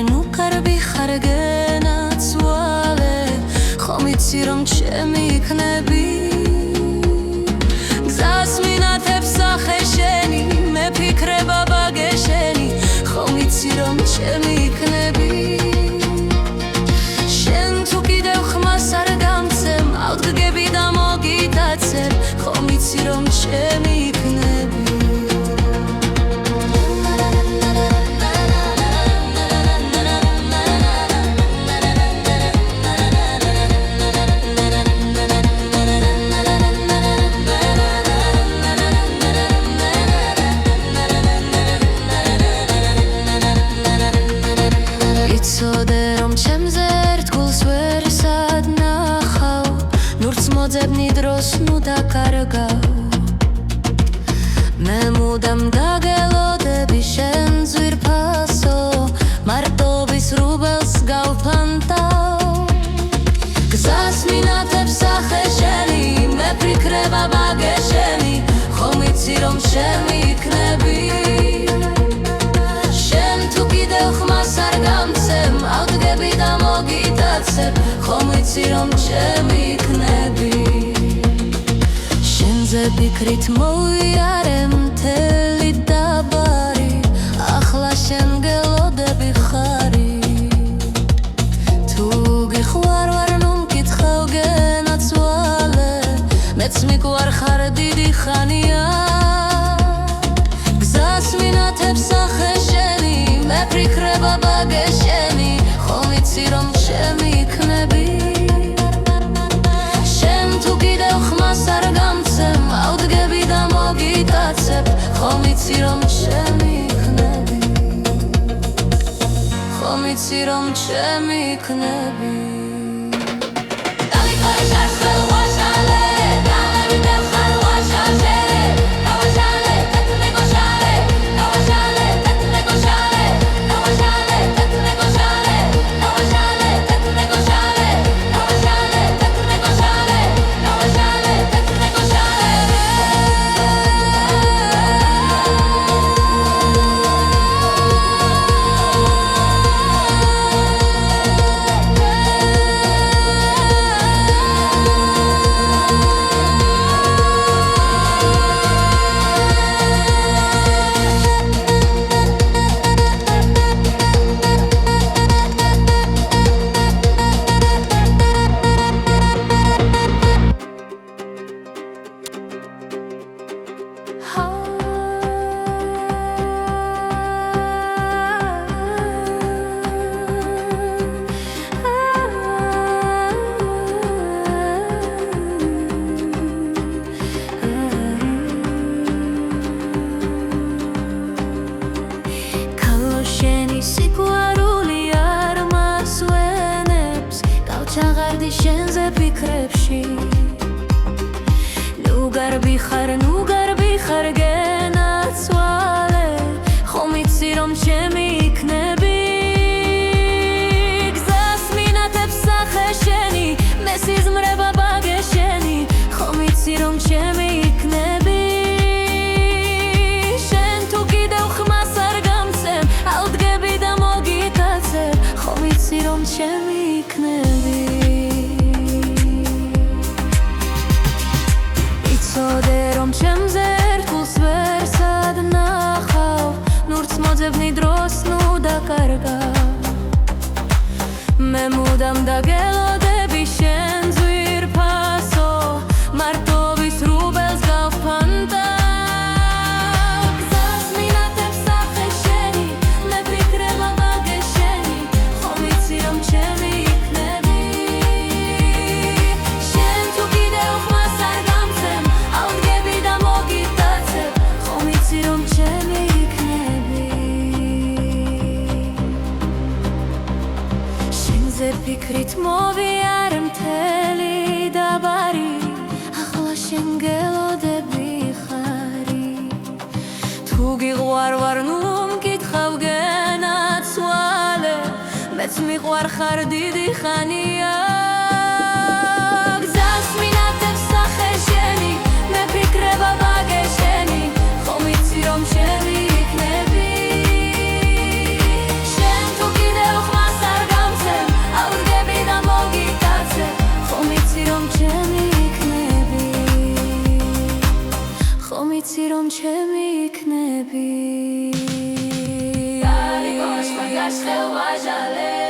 Nu karbi xar genacvale ხომ იცი რომ ჩემი იქნები გზას მინათებს სახე შენი მეფიქრება ბაგეშენი ხომ იცი რომ ჩემი იქნები შენ თუ კიდევ ხმას არ გამცემ ავდგები და მოგიტაცებ ხომ იცი რომ ჩემი იქნები მოძებნი დროს ნუ დაკარგავ მე მუდამ დაგელოდები შენ ძვირფასო მარტობის რუბელს გავფანტავ გზას მინათებს სახე შენი მეფიქრება ბაგეშენი ხომ იცი რომ ჩემი იქნები შენ თუ კიდევ ხმას არ გამცემ ავდგები და მოგიტაცებ ხომ იცი რომ ჩემი იქნები ფიქრით მოვიარე მთელი დაბარი ახლა შენ გელოდები ხარი თუ გიხვარ ვარ ნუ მკითხავ გენაცვალე მეც მიგვარხარ დიდი ხანია გზას მინათებს სახე შენი მეფიქრება ბაგეშენი ხომ იცი რომ ჩემი იქნები შენ თუ კიდევ ხმას არ გამცემ ავდგები და მოგიტაცებ ხომ იცი რომ ჩემი იქნები ხომ იცი რომ ჩემი იქნები შენზე ფიქრებში ნუ გარბი ხარ გენაცვალე ხომ იცი რომ ჩემი იქნები გზას მინათებს სახე შენი მესიზმრება ბაგეშენი ხომ იცი რომ ჩემი იქნები შენ თუ კიდევ ხმას არ გამცემ ავდგები და მოგიტაცებ ხომ იცი რომ ჩემი იქნები ჩემზე ერთგულს ვერ სადნახავ ნურც მოძებნი დროს ნუ დაკარგავ მე მუდამ დაგელოდები შენ ძვირფასო მარტობის რუბელს გავფანტავ გზას მინათებს სახე შენი მეფიქრება ბაგეშენი ხომ იცი რომ ჩემი იქნები შენ თუ კიდევ ხმას არ გამცემ ავდგები და მოგიტაცებ ხომ იცი რომ ჩემი იქნები ფიქრით მოვიარე მთელი დაბარი ახლა შენ გელოდები ხარი თუ გიყვარ ვარ ნუ მკითხავ გენაცვალე მეც მიყვარ ხარ დიდი ხანია გზას მინათებს სახე შენი მეფიქრება ვაგეშენი ხომ იცი რომ ჩემი იქნები შენ თუ კიდევ ხმას არ გამცემ ავდგები და მოგიტაცე ხომ იცი რომ ჩემი იქნები ხომ იცი რომ ჩემი იქნები Gashtel vajale